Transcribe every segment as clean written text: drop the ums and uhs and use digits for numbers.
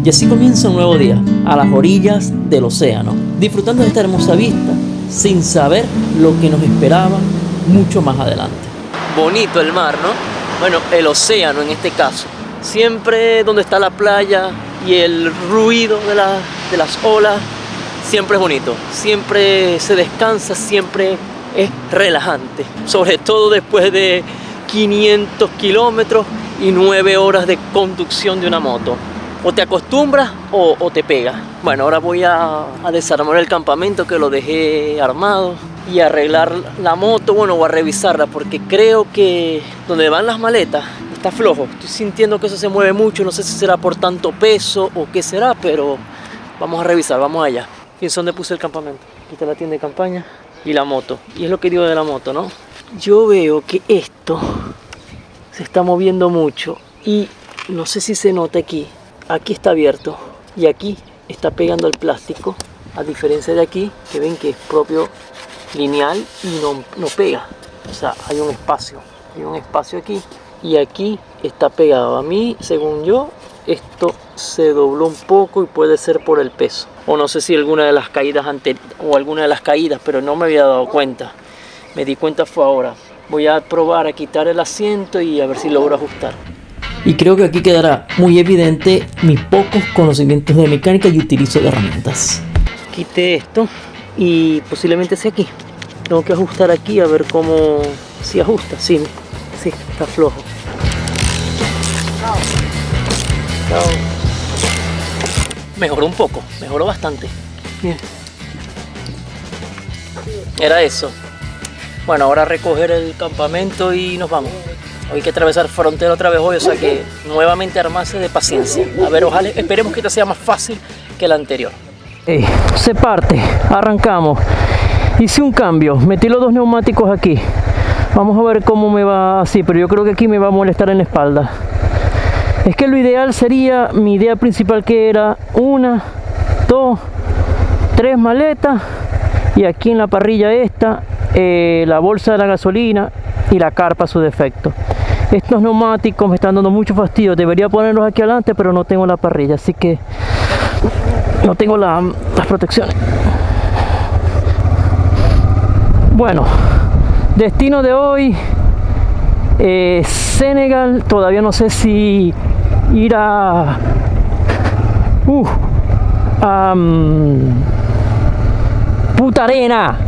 Y así comienza un nuevo día, a las orillas del océano, disfrutando de esta hermosa vista, sin saber lo que nos esperaba mucho más adelante. Bonito el mar, ¿no? Bueno, el océano en este caso. Siempre donde está la playa y el ruido de las olas, siempre es bonito. Siempre se descansa, siempre es relajante. Sobre todo después de 500 kilómetros y 9 horas de conducción de una moto. O te acostumbras o te pegas. Bueno, ahora voy a desarmar el campamento que lo dejé armado y arreglar la moto, bueno, o a revisarla, porque creo que donde van las maletas está flojo. Estoy sintiendo que eso se mueve mucho, no sé si será por tanto peso o qué será, pero vamos a revisar, vamos allá. Fíjense dónde puse el campamento. Aquí está la tienda de campaña y la moto. Y es lo que digo de la moto, ¿no? Yo veo que esto se está moviendo mucho y no sé si se nota aquí. Aquí está abierto y aquí está pegando el plástico, a diferencia de aquí, que ven que es propio lineal y no pega. O sea, hay un espacio aquí y aquí está pegado. A mí, según yo, esto se dobló un poco y puede ser por el peso. O no sé si alguna de las caídas pero no me había dado cuenta. Me di cuenta fue ahora. Voy a probar a quitar el asiento y a ver si logro ajustar. Y creo que aquí quedará muy evidente mis pocos conocimientos de mecánica y utilizo de herramientas. Quité esto y posiblemente sea aquí. Tengo que ajustar aquí a ver cómo si ajusta. Sí, está flojo. Mejoró un poco, mejoró bastante. Bien. Era eso. Bueno, ahora recoger el campamento y nos vamos. Hay que atravesar frontera otra vez hoy, o sea que nuevamente armarse de paciencia. A ver, ojalá, esperemos que esta sea más fácil que la anterior. Se parte, arrancamos. Hice un cambio, metí los dos neumáticos aquí. Vamos a ver cómo me va así, pero yo creo que aquí me va a molestar en la espalda. Es que lo ideal sería, mi idea principal que era 1, 2, 3 maletas y aquí en la parrilla esta, la bolsa de la gasolina y la carpa a su defecto. Estos neumáticos me están dando mucho fastidio, debería ponerlos aquí adelante, pero no tengo la parrilla, así que no tengo las protecciones. Bueno, destino de hoy, Senegal. Todavía no sé si ir a Punta Arena.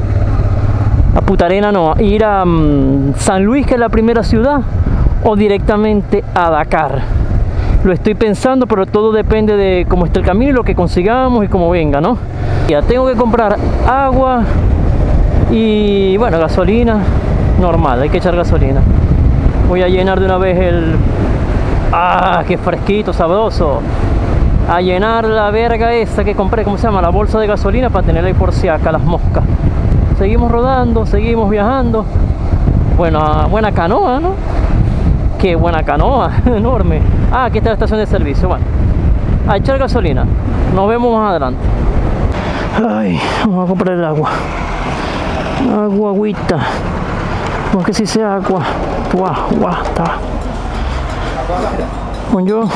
A Punta Arena no, ir a San Luis, que es la primera ciudad, o directamente a Dakar. Lo estoy pensando, pero todo depende de cómo esté el camino y lo que consigamos y cómo venga, ¿no? Ya tengo que comprar agua y, bueno, gasolina normal, hay que echar gasolina. Voy a llenar de una vez el... ¡Ah, qué fresquito, sabroso! A llenar la verga esa que compré, ¿cómo se llama? La bolsa de gasolina, para tenerla ahí por si acá las moscas. Seguimos rodando, seguimos viajando. Bueno, buena canoa, ¿no? Qué buena canoa, enorme. Ah, aquí está la estación de servicio. Bueno, a echar gasolina. Nos vemos más adelante. Ay, vamos a comprar el agua. Agüita. No que si sea agua. Está. Bonjour.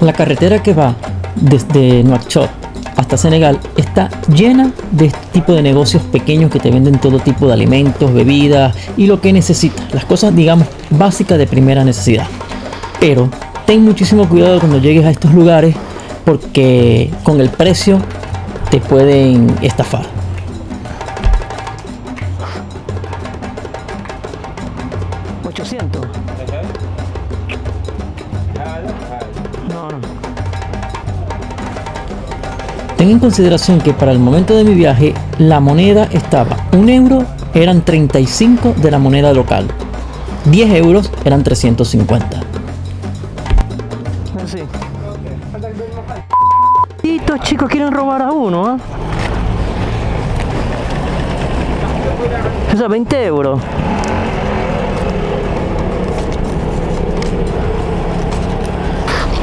La carretera que va desde Nouakchott hasta Senegal está llena de este tipo de negocios pequeños que te venden todo tipo de alimentos, bebidas y lo que necesitas, las cosas, digamos, básicas de primera necesidad. Pero ten muchísimo cuidado cuando llegues a estos lugares, porque con el precio te pueden estafar. Ten en consideración que para el momento de mi viaje la moneda estaba 1 euro, eran 35 de la moneda local, 10 euros eran 350. Sí. Y estos chicos quieren robar a uno, ¿eh? O sea, 20 euros.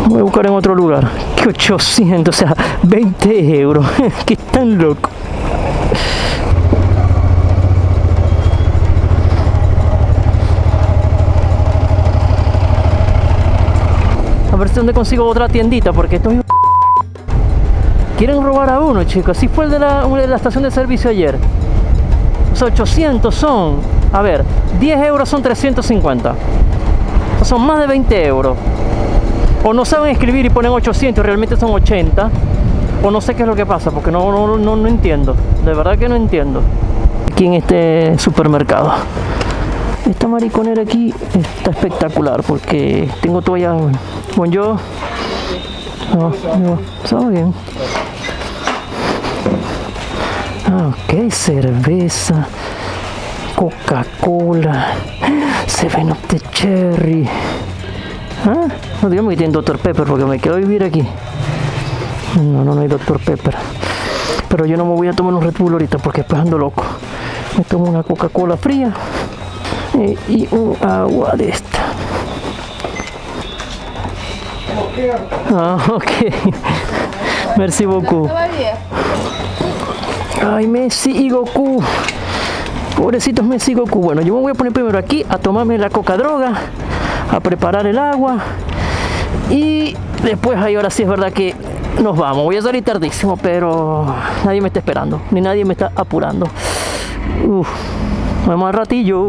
Voy a buscar en otro lugar. Que 800, o sea, 20 euros. Que tan loco. ver dónde consigo otra tiendita, porque estos quieren robar a uno, chicos. Así fue el de la estación de servicio ayer. O sea, 800 son, a ver, 10 euros son 350. O sea, son más de 20 euros. O no saben escribir y ponen 800, realmente son 80. O no sé qué es lo que pasa, porque no entiendo. De verdad que no entiendo. Aquí en este supermercado. Esta mariconera aquí está espectacular, porque tengo toallas. Bueno, yo... No, está bien. Ok, cerveza, Coca-Cola, 7-Up de Cherry. No digamos que tienen Dr. Pepper, porque me quedo a vivir aquí. No hay Dr. Pepper. Pero yo no me voy a tomar un Red Bull ahorita, porque después ando loco. Me tomo una Coca-Cola fría y un agua de esta. Ok. Merci beaucoup. Ay, Messi y Goku. Pobrecitos Messi y Goku. Bueno, yo me voy a poner primero aquí a tomarme la coca droga, a preparar el agua. Y después ahí ahora sí es verdad que nos vamos. Voy a salir tardísimo, pero nadie me está esperando, ni nadie me está apurando. Vamos al ratillo.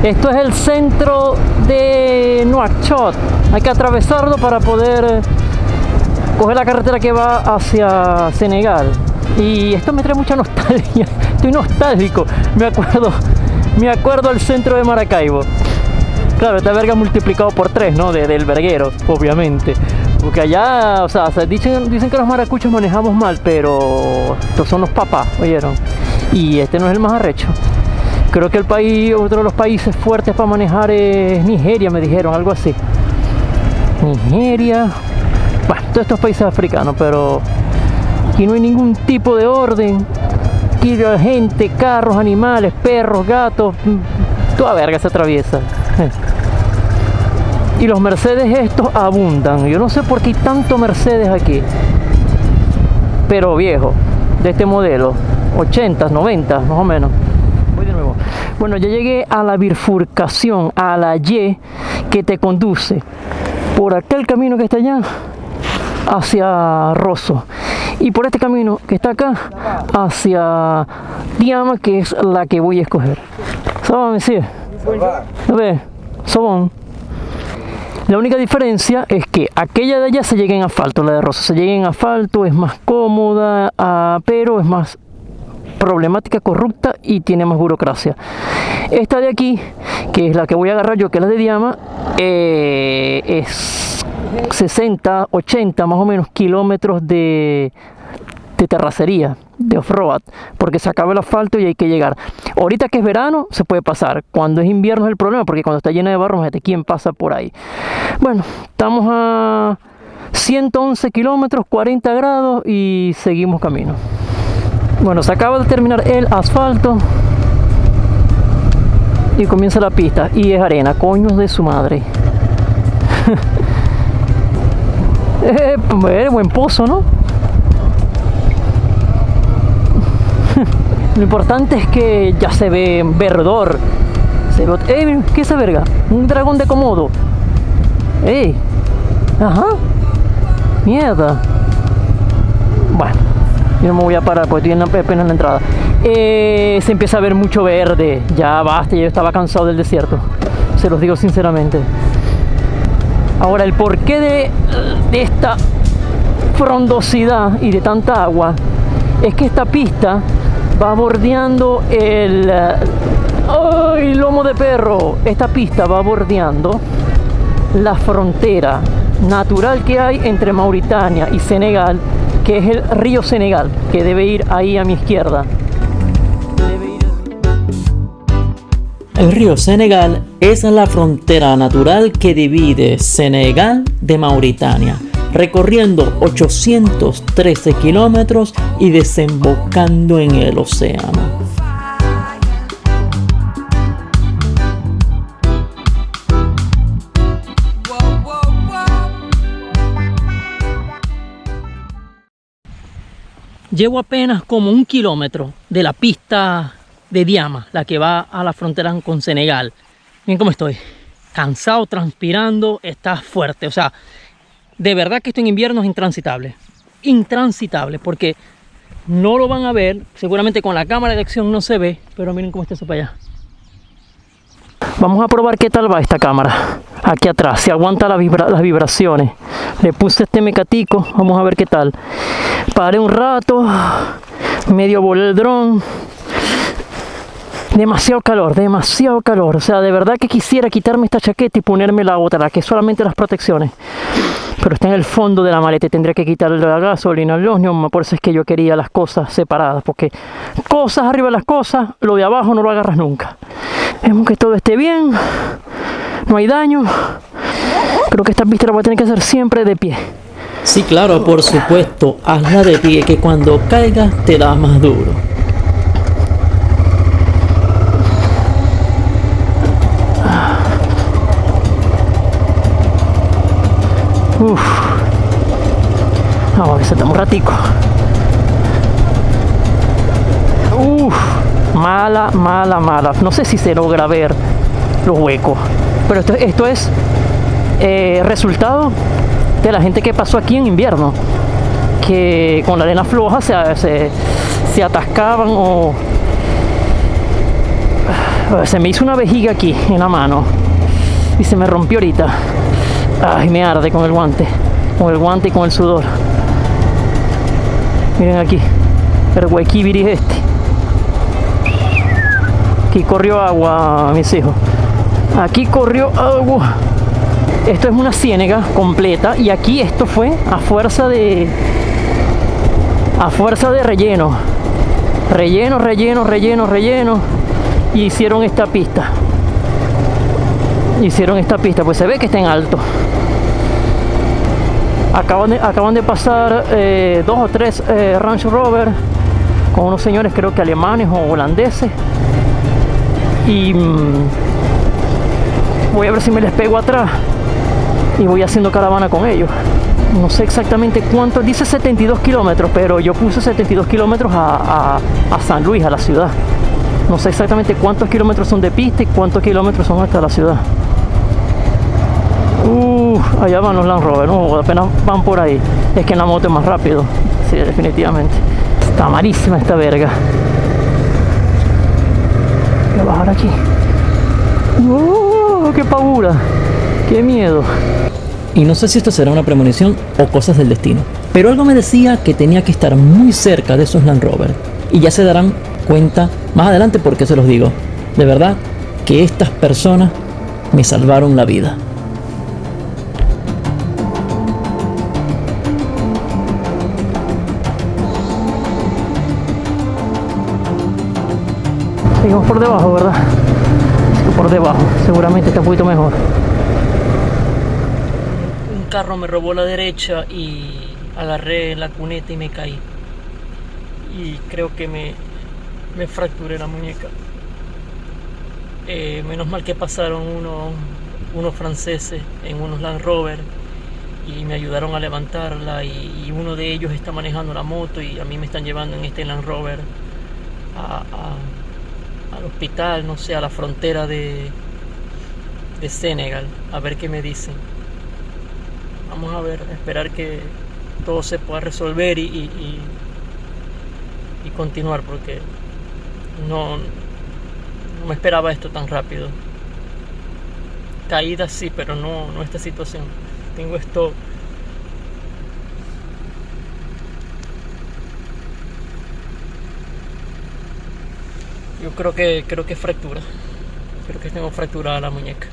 Esto es el centro de Nouakchott. Hay que atravesarlo para poder coger la carretera que va hacia Senegal. Y esto me trae mucha nostalgia. Estoy nostálgico. Me acuerdo al centro de Maracaibo. Claro, esta verga multiplicado por 3, ¿no? Del verguero, obviamente. Porque allá, o sea, dicen que los maracuchos manejamos mal, pero estos son los papás, ¿oyeron? Y este no es el más arrecho. Creo que otro de los países fuertes para manejar es Nigeria, me dijeron, algo así. Nigeria. Bueno, todos estos países africanos, pero aquí no hay ningún tipo de orden. Aquí la gente, carros, animales, perros, gatos, toda verga se atraviesa. Y los Mercedes estos abundan. Yo no sé por qué hay tanto Mercedes aquí. Pero viejo, de este modelo, 80, 90, más o menos. Voy de nuevo. Bueno, ya llegué a la bifurcación, a la Y que te conduce por aquel camino que está allá hacia Rosso, y por este camino que está acá hacia Diama, que es la que voy a escoger. ¿Sabes, monsieur? ¿Ves? Sobón. La única diferencia es que aquella de allá se llega en asfalto, la de Rosso se llega en asfalto, es más cómoda, pero es más problemática, corrupta y tiene más burocracia. Esta de aquí, que es la que voy a agarrar yo, que es la de Diama, es 60, 80 más o menos kilómetros de terracería, de off-road, porque se acaba el asfalto y hay que llegar. Ahorita que es verano se puede pasar, cuando es invierno es el problema, porque cuando está llena de barro, fíjate quién pasa por ahí. Bueno, estamos a 111 kilómetros, 40 grados y seguimos camino. Bueno, se acaba de terminar el asfalto y comienza la pista, y es arena, coños de su madre. Buen pozo, ¿no? Lo importante es que ya se ve verdor. ¿Qué es esa verga? Un dragón de Komodo. ¡Ey! Ajá. Mierda. Bueno, yo no me voy a parar porque estoy apenas en la entrada. Se empieza a ver mucho verde. Ya basta, yo estaba cansado del desierto. Se los digo sinceramente. Ahora, el porqué de esta frondosidad y de tanta agua es que esta pista va bordeando el lomo de perro. Esta pista va bordeando la frontera natural que hay entre Mauritania y Senegal, que es el río Senegal, que debe ir ahí a mi izquierda. El río Senegal es la frontera natural que divide Senegal de Mauritania, recorriendo 813 kilómetros y desembocando en el océano. Llevo apenas como 1 kilómetro de la pista de Diama, la que va a la frontera con Senegal. Miren cómo estoy. cansado, transpirando, está fuerte. O sea, de verdad que esto en invierno es intransitable. Intransitable, porque no lo van a ver. Seguramente con la cámara de acción no se ve, pero miren cómo está eso para allá. Vamos a probar qué tal va esta cámara. Aquí atrás, si aguanta las vibraciones. Le puse este mecatico, vamos a ver qué tal. Paré un rato, medio volé el dron. Demasiado calor, demasiado calor. O sea, de verdad que quisiera quitarme esta chaqueta y ponerme la otra, la que solamente las protecciones. Pero está en el fondo de la maleta y tendría que quitarle la gasolina, los neumáticos. Por eso es que yo quería las cosas separadas, porque cosas arriba de las cosas, lo de abajo no lo agarras nunca. Vemos que todo esté bien, no hay daño. Creo que esta pista la voy a tener que hacer siempre de pie. Sí, claro, por supuesto, hazla de pie, que cuando caigas te da más duro. Uf. Vamos a ver, saltamos un ratico. Uf. Mala, mala, mala. No sé si se logra ver los huecos. Pero esto es resultado de la gente que pasó aquí en invierno. Que con la arena floja se atascaban o... Se me hizo una vejiga aquí en la mano. Y se me rompió ahorita. Ay, me arde con el guante y con el sudor. Miren aquí, el huequibiri es este. Aquí corrió agua, mis hijos. Aquí corrió agua. Esto es una ciénaga completa y aquí esto fue a fuerza de relleno. Relleno. Y hicieron esta pista. Pues se ve que está en alto. Acaban de pasar 2 o 3 Range Rover con unos señores, creo que alemanes o holandeses, y voy a ver si me les pego atrás y voy haciendo caravana con ellos. No sé exactamente cuánto, dice 72 kilómetros, pero yo puse 72 kilómetros a San Luis, a la ciudad. No sé exactamente cuántos kilómetros son de pista y cuántos kilómetros son hasta la ciudad. Allá van los Land Rover, no, apenas van por ahí. Es que en la moto es más rápido. Sí, definitivamente. Está malísima esta verga. Voy a bajar aquí. ¡Qué pavura! ¡Qué miedo! Y no sé si esto será una premonición o cosas del destino, pero algo me decía que tenía que estar muy cerca de esos Land Rover. Y ya se darán cuenta más adelante por qué se los digo. De verdad que estas personas me salvaron la vida. Seguimos por debajo, ¿verdad? Por debajo, seguramente está un poquito mejor. Un carro me robó la derecha y agarré la cuneta y me caí. Y creo que me fracturé la muñeca. Menos mal que pasaron unos franceses en unos Land Rover y me ayudaron a levantarla, y uno de ellos está manejando la moto y a mí me están llevando en este Land Rover al hospital, no sé, a la frontera de Senegal, a ver qué me dicen. Vamos a ver, a esperar que todo se pueda resolver y continuar, porque no me esperaba esto tan rápido. Caída sí, pero no esta situación. Tengo esto. Yo creo que es fractura. Creo que tengo fracturada la muñeca.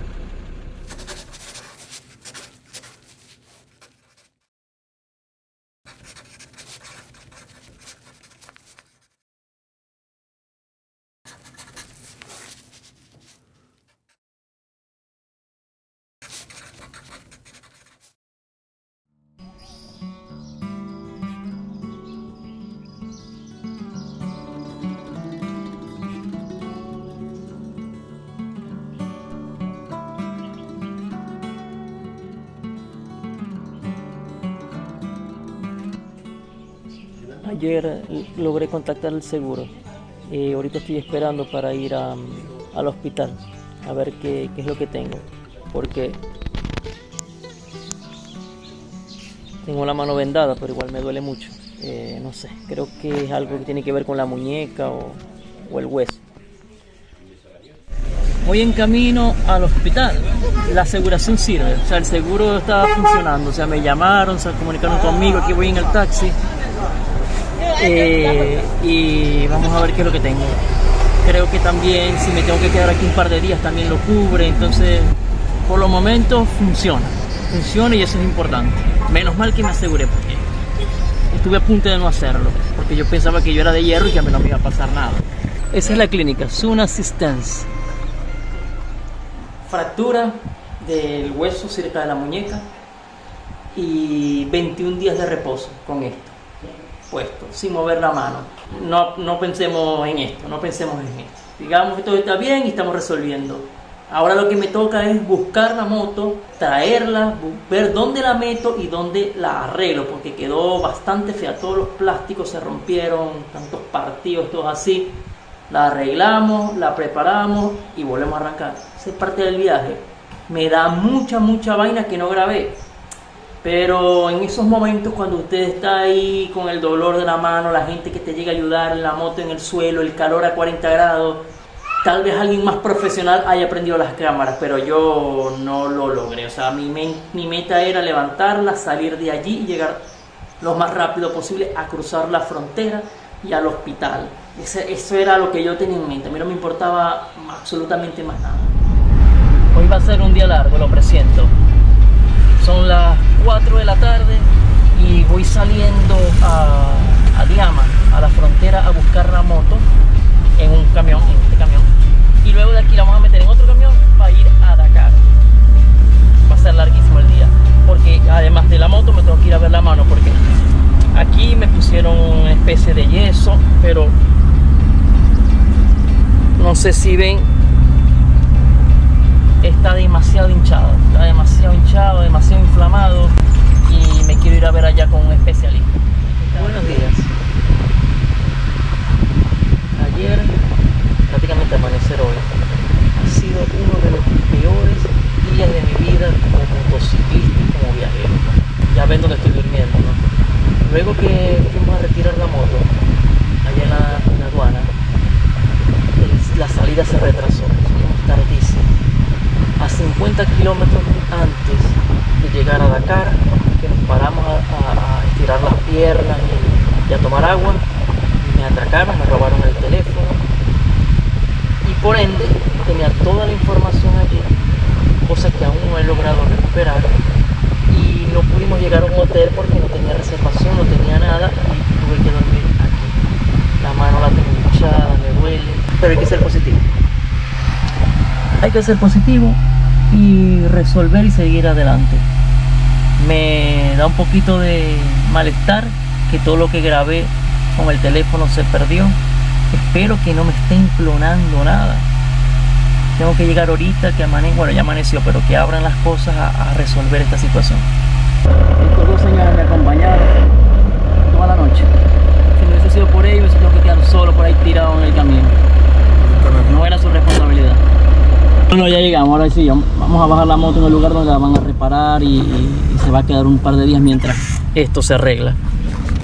Ayer logré contactar el seguro. Ahorita estoy esperando para ir al hospital a ver qué es lo que tengo. porque tengo la mano vendada, pero igual me duele mucho. No sé, creo que es algo que tiene que ver con la muñeca o el hueso. Voy en camino al hospital. La aseguración sirve, o sea, el seguro está funcionando. O sea, me llamaron, se comunicaron conmigo, aquí voy en el taxi. Y vamos a ver qué es lo que tengo. Creo que también, si me tengo que quedar aquí un par de días, también lo cubre. Entonces, por los momentos funciona y eso es importante. Menos mal que me aseguré, porque estuve a punto de no hacerlo, porque yo pensaba que yo era de hierro y que a mí no me iba a pasar nada. Esa es la clínica, Sun Assistance. Fractura del hueso cerca de la muñeca y 21 días de reposo con esto puesto, sin mover la mano. No pensemos en esto, digamos que todo está bien y estamos resolviendo. Ahora lo que me toca es buscar la moto, traerla, ver dónde la meto y dónde la arreglo, porque quedó bastante fea, todos los plásticos se rompieron, tantos partidos, todos así. La arreglamos, la preparamos y volvemos a arrancar. Esa es parte del viaje. Me da mucha vaina que no grabé. Pero en esos momentos cuando usted está ahí con el dolor de la mano, la gente que te llega a ayudar, la moto en el suelo, el calor a 40 grados, tal vez alguien más profesional haya prendido las cámaras, pero yo no lo logré. O sea, mi meta era levantarla, salir de allí y llegar lo más rápido posible a cruzar la frontera y al hospital. Eso era lo que yo tenía en mente. A mí no me importaba absolutamente más nada. Hoy va a ser un día largo, lo presiento. Son las 4 de la tarde y voy saliendo a Diama, a la frontera, a buscar la moto en un camión, en este camión. Y luego de aquí la vamos a meter en otro camión para ir a Dakar. Va a ser larguísimo el día, porque además de la moto me tengo que ir a ver la mano, porque aquí me pusieron una especie de yeso, pero no sé si ven, está demasiado hinchado, demasiado inflamado, y me quiero ir a ver allá con un especialista. Buenos días. Ayer, prácticamente amanecer hoy, ha sido uno de los peores días de mi vida como motociclista y como viajero. Ya ven dónde estoy durmiendo, ¿no? Luego que fuimos a retirar la moto allá en la aduana, la salida se retrasó, salimos tardísimo. A 50 kilómetros antes de llegar a Dakar, que nos paramos a estirar las piernas y a tomar agua, me atracaron, me robaron el teléfono y por ende tenía toda la información allí, cosa que aún no he logrado recuperar, y no pudimos llegar a un hotel porque no tenía reservación, no tenía nada, y tuve que dormir aquí. La mano la tengo hinchada, me duele, pero hay que ser positivo. Hay que ser positivo y resolver y seguir adelante. Me da un poquito de malestar que todo lo que grabé con el teléfono se perdió. Espero que no me estén clonando nada. Tengo que llegar ahorita, que bueno, ya amaneció, pero que abran las cosas a resolver esta situación. Estos dos señores me acompañaron toda la noche. Si no hubiese sido por ellos, tengo que quedar solo por ahí tirado en el camino. No era su responsabilidad. Bueno, ya llegamos, ahora sí, vamos a bajar la moto en el lugar donde la van a reparar y se va a quedar un par de días mientras esto se arregla.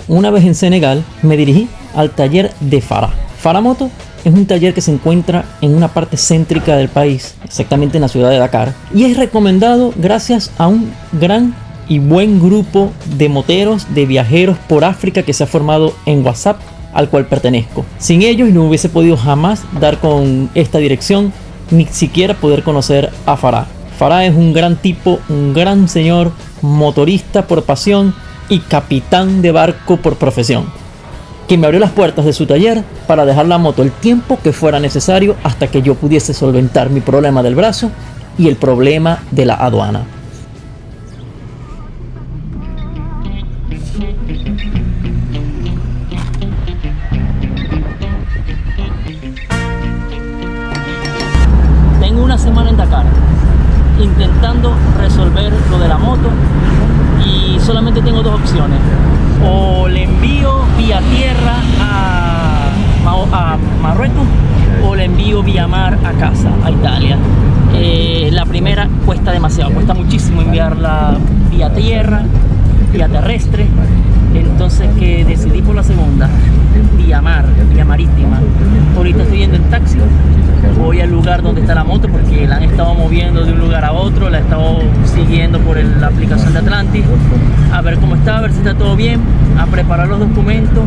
Una vez en Senegal me dirigí al taller de Farah. Farah Moto es un taller que se encuentra en una parte céntrica del país, exactamente en la ciudad de Dakar, y es recomendado gracias a un gran y buen grupo de moteros, de viajeros por África que se ha formado en WhatsApp, al cual pertenezco. Sin ellos no hubiese podido jamás dar con esta dirección, ni siquiera poder conocer a Farah. Farah es un gran tipo, un gran señor, motorista por pasión y capitán de barco por profesión, que me abrió las puertas de su taller para dejar la moto el tiempo que fuera necesario hasta que yo pudiese solventar mi problema del brazo y el problema de la aduana. Tengo una semana en Dakar intentando resolver lo de la moto y solamente tengo dos opciones: o le envío vía tierra a Marruecos o le envío vía llamar a casa, a Italia. La primera cuesta demasiado, cuesta muchísimo enviarla vía tierra, vía terrestre. Entonces que decidí por la segunda, vía mar, vía marítima. Ahorita estoy yendo en taxi, voy al lugar donde está la moto porque la han estado moviendo de un lugar a otro, la he estado siguiendo por la aplicación de Atlantis, a ver cómo está, a ver si está todo bien, a preparar los documentos,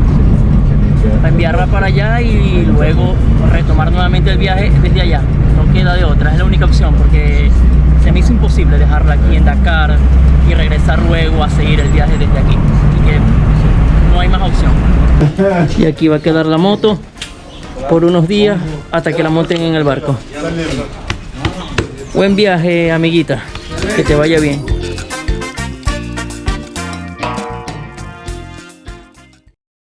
a enviarla para allá y luego retomar nuevamente el viaje desde allá. No queda de otra, es la única opción porque se me hizo imposible dejarla aquí en Dakar y regresar luego a seguir el viaje desde aquí. Así que no hay más opción. Y aquí va a quedar la moto por unos días hasta que la monten en el barco. Buen viaje, amiguita. Que te vaya bien.